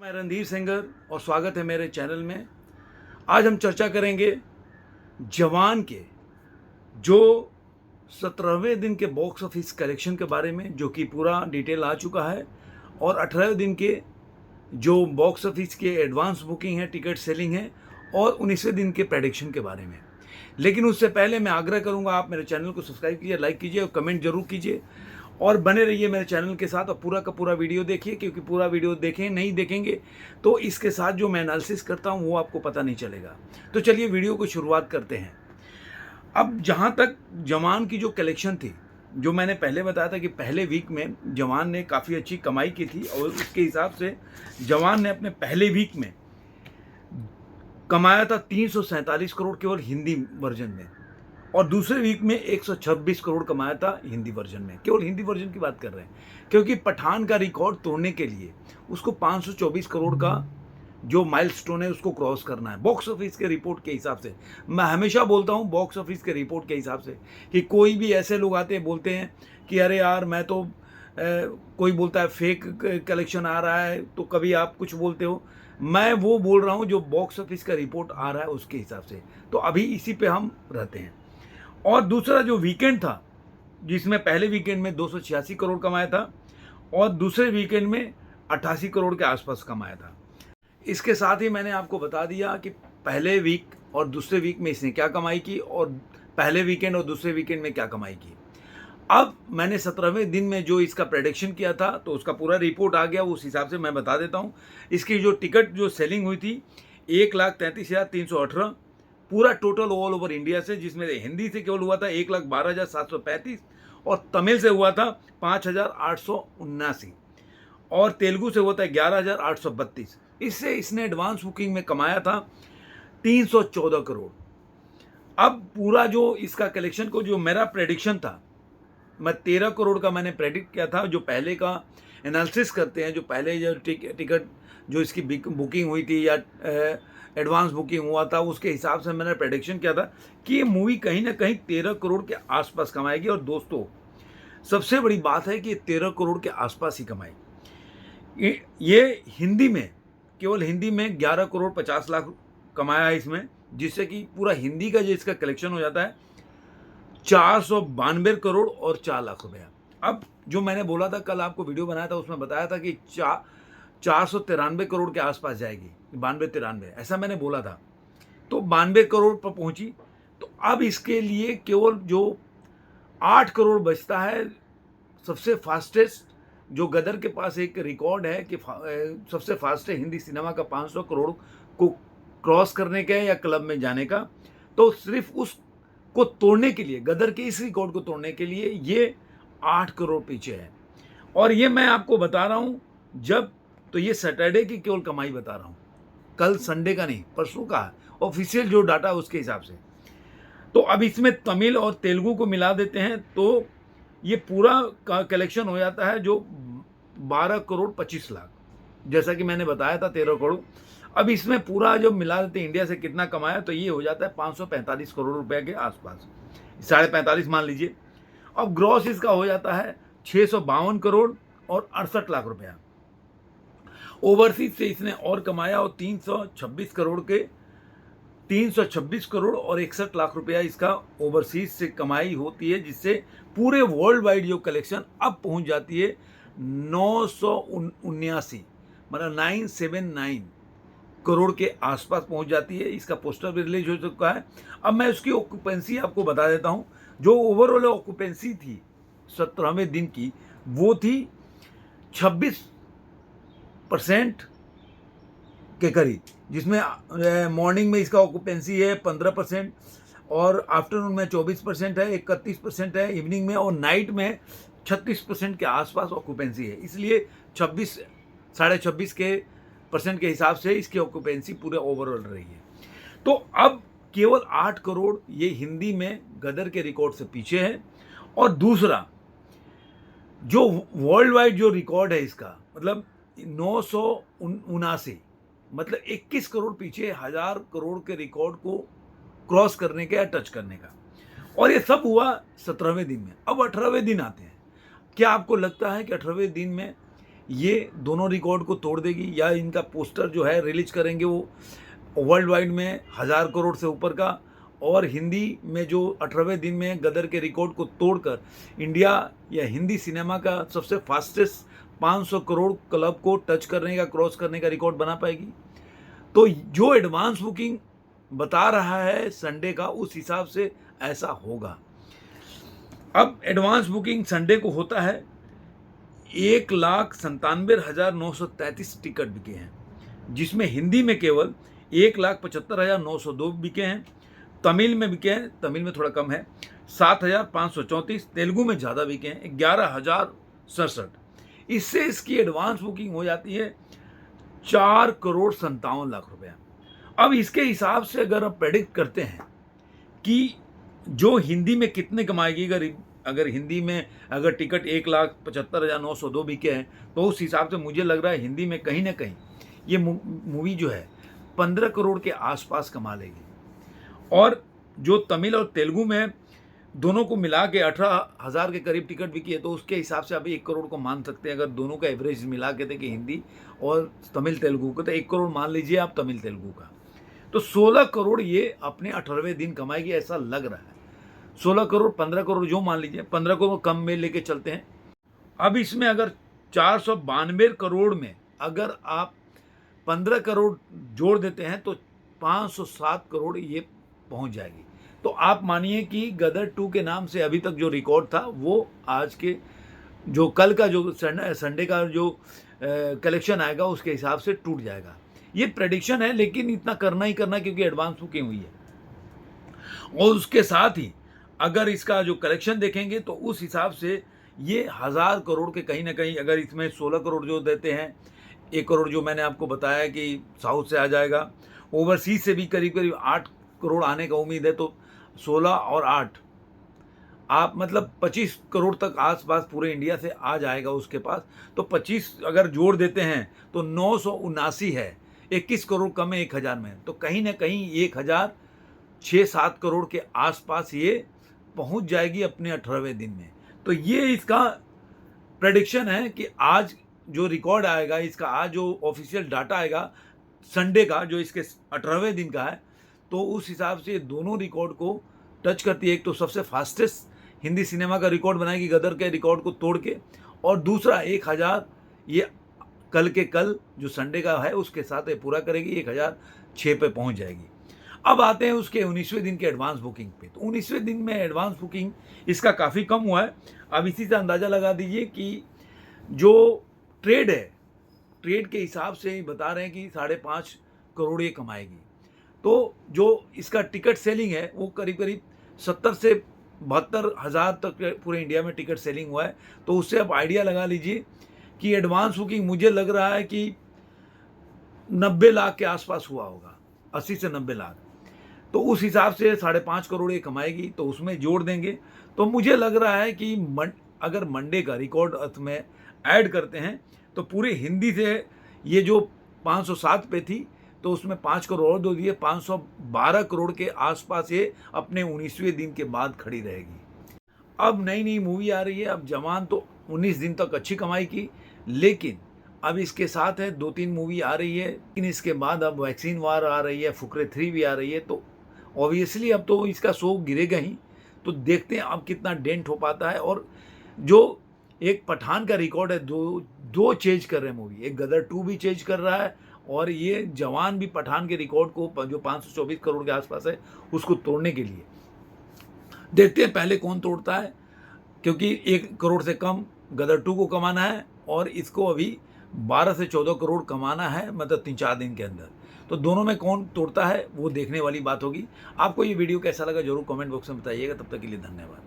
मैं रणधीर सिंगर और स्वागत है मेरे चैनल में। आज हम चर्चा करेंगे जवान के जो 17वें दिन के बॉक्स ऑफिस कलेक्शन के बारे में, जो कि पूरा डिटेल आ चुका है, और 18वें दिन के जो बॉक्स ऑफिस के एडवांस बुकिंग है, टिकट सेलिंग है, और 19वें दिन के प्रेडिक्शन के बारे में। लेकिन उससे पहले मैं आग्रह करूंगा, आप मेरे चैनल को सब्सक्राइब कीजिए, लाइक कीजिए और कमेंट जरूर कीजिए और बने रहिए मेरे चैनल के साथ और पूरा का पूरा वीडियो देखिए, क्योंकि पूरा वीडियो नहीं देखेंगे तो इसके साथ जो मैं एनालिसिस करता हूं वो आपको पता नहीं चलेगा। तो चलिए वीडियो को शुरुआत करते हैं। अब जहां तक जवान की जो कलेक्शन थी, जो मैंने पहले बताया था कि पहले वीक में जवान ने काफ़ी अच्छी कमाई की थी, और उसके हिसाब से जवान ने अपने पहले वीक में कमाया था 347 करोड़ केवल हिंदी वर्जन में, और दूसरे वीक में 126 करोड़ कमाया था हिंदी वर्जन में। केवल हिंदी वर्जन की बात कर रहे हैं, क्योंकि पठान का रिकॉर्ड तोड़ने के लिए उसको 524 करोड़ का जो माइलस्टोन है उसको क्रॉस करना है बॉक्स ऑफिस के रिपोर्ट के हिसाब से। मैं हमेशा बोलता हूं बॉक्स ऑफिस के रिपोर्ट के हिसाब से, कि कोई भी ऐसे लोग आते हैं बोलते हैं कि अरे यार मैं तो कोई बोलता है फेक कलेक्शन आ रहा है, तो कभी आप कुछ बोलते हो। मैं वो बोल रहा हूं जो बॉक्स ऑफिस का रिपोर्ट आ रहा है उसके हिसाब से, तो अभी इसी पे हम रहते हैं। और दूसरा जो वीकेंड था, जिसमें पहले वीकेंड में 286 करोड़ कमाया था और दूसरे वीकेंड में 88 करोड़ के आसपास कमाया था। इसके साथ ही मैंने आपको बता दिया कि पहले वीक और दूसरे वीक में इसने क्या कमाई की, और पहले वीकेंड और दूसरे वीकेंड में क्या कमाई की। अब मैंने 17वें दिन में जो इसका प्रेडिक्शन किया था, तो उसका पूरा रिपोर्ट आ गया, उस हिसाब से मैं बता देता हूँ। इसकी जो टिकट जो सेलिंग हुई थी 1,33,318 पूरा टोटल ऑल ओवर इंडिया से, जिसमें हिंदी से केवल हुआ था 1,12,735 और तमिल से हुआ था 5,879 और तेलुगु से हुआ था 11,832। इससे इसने एडवांस बुकिंग में कमाया था 314 करोड़। अब पूरा जो इसका कलेक्शन को जो मेरा प्रेडिक्शन था, मैं 13 करोड़ का मैंने प्रेडिक्ट किया था। जो पहले का एनालिसिस करते हैं, जो पहले जो टिकट जो इसकी बुकिंग हुई थी या एडवांस बुकिंग हुआ था, उसके हिसाब से मैंने प्रेडिक्शन किया था कि ये मूवी कहीं ना कहीं 13 करोड़ के आसपास कमाएगी। और दोस्तों सबसे बड़ी बात है कि ये 13 करोड़ के आसपास ही कमाएगी। ये हिंदी में, केवल हिंदी में 11 करोड़ 50 लाख कमाया है इसमें, जिससे कि पूरा हिंदी का जो इसका कलेक्शन हो जाता है 492 करोड़ और 4 लाख रुपया। अब जो मैंने बोला था, कल आपको वीडियो बनाया था, उसमें बताया था कि 493 करोड़ के आसपास जाएगी, 92-93 ऐसा मैंने बोला था, तो 92 करोड़ पर पहुंची। तो अब इसके लिए केवल जो 8 करोड़ बचता है। सबसे फास्टेस्ट जो गदर के पास एक रिकॉर्ड है कि सबसे फास्ट है हिंदी सिनेमा का 500 करोड़ को क्रॉस करने का या क्लब में जाने का, तो सिर्फ उसको तोड़ने के लिए, गदर के इस रिकॉर्ड को तोड़ने के लिए ये 8 करोड़ पीछे है। और ये मैं आपको बता रहा हूं जब, तो ये सैटरडे की केवल कमाई बता रहा हूं, कल संडे का नहीं, परसों का ऑफिशियल जो डाटा है उसके हिसाब से। तो अब इसमें तमिल और तेलुगु को मिला देते हैं तो ये पूरा का कलेक्शन हो जाता है जो 12 करोड़ 25 लाख, जैसा कि मैंने बताया था 13 करोड़। अब इसमें पूरा जो मिला देते हैं इंडिया से कितना कमाया, तो ये हो जाता है 545 करोड़ रुपए के आसपास, 45.5 मान लीजिए। अब ग्रॉस इसका हो जाता है 652 करोड़ और 68 लाख रुपया। ओवरसीज से इसने और कमाया और 326 करोड़ और 61 लाख रुपया इसका ओवरसीज से कमाई होती है, जिससे पूरे वर्ल्ड वाइड जो कलेक्शन अब पहुंच जाती है 979, मतलब 979 करोड़ के आसपास पहुंच जाती है। इसका पोस्टर भी रिलीज हो चुका है। अब मैं उसकी ऑक्यूपेंसी आपको बता देता हूं। जो ओवरऑल ऑक्यूपेंसी थी 17वें दिन की, वो थी 26% के करीब, जिसमें मॉर्निंग में इसका ऑक्यूपेंसी है 15% और आफ्टरनून में 24% है, 31% है इवनिंग में, और नाइट में 36% के आसपास ऑक्यूपेंसी है। इसलिए 26 के परसेंट के हिसाब से इसकी ऑक्यूपेंसी पूरे ओवरऑल रही है। तो अब केवल 8 करोड़ ये हिंदी में गदर के रिकॉर्ड से पीछे है। और दूसरा जो वर्ल्ड वाइड जो रिकॉर्ड है इसका, मतलब 979, मतलब 21 करोड़ पीछे 1000 करोड़ के रिकॉर्ड को क्रॉस करने का या टच करने का। और ये सब हुआ 17वें दिन में। अब 18वें दिन आते हैं। क्या आपको लगता है कि 18वें दिन में ये दोनों रिकॉर्ड को तोड़ देगी, या इनका पोस्टर जो है रिलीज करेंगे वो वर्ल्ड वाइड में 1000 करोड़ से ऊपर का, और हिंदी में जो 18वें दिन में गदर के रिकॉर्ड को तोड़कर इंडिया या हिंदी सिनेमा का सबसे फास्टेस्ट 500 करोड़ क्लब को टच करने का, क्रॉस करने का रिकॉर्ड बना पाएगी। तो जो एडवांस बुकिंग बता रहा है संडे का, उस हिसाब से ऐसा होगा। अब एडवांस बुकिंग संडे को होता है 1,97,933 टिकट बिके हैं, जिसमें हिंदी में केवल 1,75,902 बिके हैं, तमिल में बिके हैं, तमिल में थोड़ा कम है 7,534, तेलुगु में ज़्यादा बिके हैं 11,067। इससे इसकी एडवांस बुकिंग हो जाती है 4,57,00,000 रुपया। अब इसके हिसाब से अगर आप प्रेडिक्ट करते हैं कि जो हिंदी में कितने कमाएगी, अगर हिंदी में अगर टिकट 1,75,902 बिके हैं, तो उस हिसाब से मुझे लग रहा है हिंदी में कहीं ना कहीं ये मूवी जो है 15 करोड़ के आसपास कमा लेगी। और जो तमिल और तेलुगु में दोनों को मिला के 18,000 के करीब टिकट बिकी है, तो उसके हिसाब से अभी 1 करोड़ को मान सकते हैं। अगर दोनों का एवरेज मिला के थे कि हिंदी और तमिल तेलुगु को, तो 1 करोड़ मान लीजिए आप तमिल तेलुगु का, तो 16 करोड़ ये अपने 18वें दिन कमाएगी ऐसा लग रहा है। 16 करोड़ 15 करोड़ जो मान लीजिए, 15 करोड़ कम में लेके चलते हैं। अब इसमें अगर 492 करोड़ में अगर आप 15 करोड़ जोड़ देते हैं तो 507 करोड़ ये पहुंच जाएगी। तो आप मानिए कि गदर 2 के नाम से अभी तक जो रिकॉर्ड था वो आज के जो कल का जो संडे का जो कलेक्शन आएगा उसके हिसाब से टूट जाएगा। ये प्रेडिक्शन है, लेकिन इतना करना ही करना क्योंकि एडवांस बुकिंग हुई है। और उसके साथ ही अगर इसका जो कलेक्शन देखेंगे तो उस हिसाब से ये 1000 करोड़ के कहीं ना कहीं, अगर इसमें 16 करोड़ जो देते हैं, 1 करोड़ जो मैंने आपको बताया कि साउथ से आ जाएगा, ओवरसीज से भी करीब करीब 8 करोड़ आने का उम्मीद है, तो 16 और 8 आप मतलब 25 करोड़ तक आसपास पूरे इंडिया से आ जाएगा उसके पास। तो 25 अगर जोड़ देते हैं तो 979 है, 21 करोड़ कम है 1000 में, तो कहीं ना कहीं 1,006-7 करोड़ के आसपास ये पहुंच जाएगी अपने 18वें दिन में। तो ये इसका प्रेडिक्शन है कि आज जो रिकॉर्ड आएगा इसका, आज जो ऑफिशियल डाटा आएगा संडे का जो इसके 18वें दिन का है, तो उस हिसाब से दोनों रिकॉर्ड को टच करती है। एक तो सबसे फास्टेस्ट हिंदी सिनेमा का रिकॉर्ड बनाएगी गदर के रिकॉर्ड को तोड़ के, और दूसरा 1,000 ये कल के कल जो संडे का है उसके साथ ये पूरा करेगी, 1,006 पे पहुंच जाएगी। अब आते हैं उसके 19वें दिन के एडवांस बुकिंग पे। तो 19वें दिन में एडवांस बुकिंग इसका काफ़ी कम हुआ है। अब इसी से अंदाज़ा लगा दीजिए कि जो ट्रेड है, ट्रेड के हिसाब से ही बता रहे हैं कि 5.5 करोड़ ये कमाएगी। तो जो इसका टिकट सेलिंग है वो करीब करीब 70 से 72 हज़ार तक पूरे इंडिया में टिकट सेलिंग हुआ है। तो उससे आप आइडिया लगा लीजिए कि एडवांस बुकिंग मुझे लग रहा है कि 90 लाख के आसपास हुआ होगा, 80 से 90 लाख। तो उस हिसाब से 5.5 करोड़ ये कमाएगी, तो उसमें जोड़ देंगे तो मुझे लग रहा है कि अगर मंडे का रिकॉर्ड अर्थ में ऐड करते हैं तो पूरे हिंदी से ये जो 507 पे थी तो उसमें 5 करोड़ और दो दिए, 512 करोड़ के आसपास ये अपने 19वें दिन के बाद खड़ी रहेगी। अब नई नई मूवी आ रही है। अब जवान तो 19 दिन तक अच्छी कमाई की, लेकिन अब इसके साथ है 2-3 मूवी आ रही है, लेकिन इसके बाद अब वैक्सीन वार आ रही है, फुकरे 3 भी आ रही है, तो ऑब्वियसली अब तो इसका शो गिरेगा ही। तो देखते हैं अब कितना डेंट हो पाता है। और जो एक पठान का रिकॉर्ड है, दो चेंज कर रहे हैं मूवी, एक गदर 2 भी चेंज कर रहा है और ये जवान भी पठान के रिकॉर्ड को जो 524 करोड़ के आसपास है उसको तोड़ने के लिए। देखते हैं पहले कौन तोड़ता है, क्योंकि 1 करोड़ से कम गदर 2 को कमाना है और इसको अभी 12 से 14 करोड़ कमाना है, मतलब 3-4 दिन के अंदर। तो दोनों में कौन तोड़ता है वो देखने वाली बात होगी। आपको ये वीडियो कैसा लगा जरूर कमेंट बॉक्स में बताइएगा। तब तक के लिए धन्यवाद।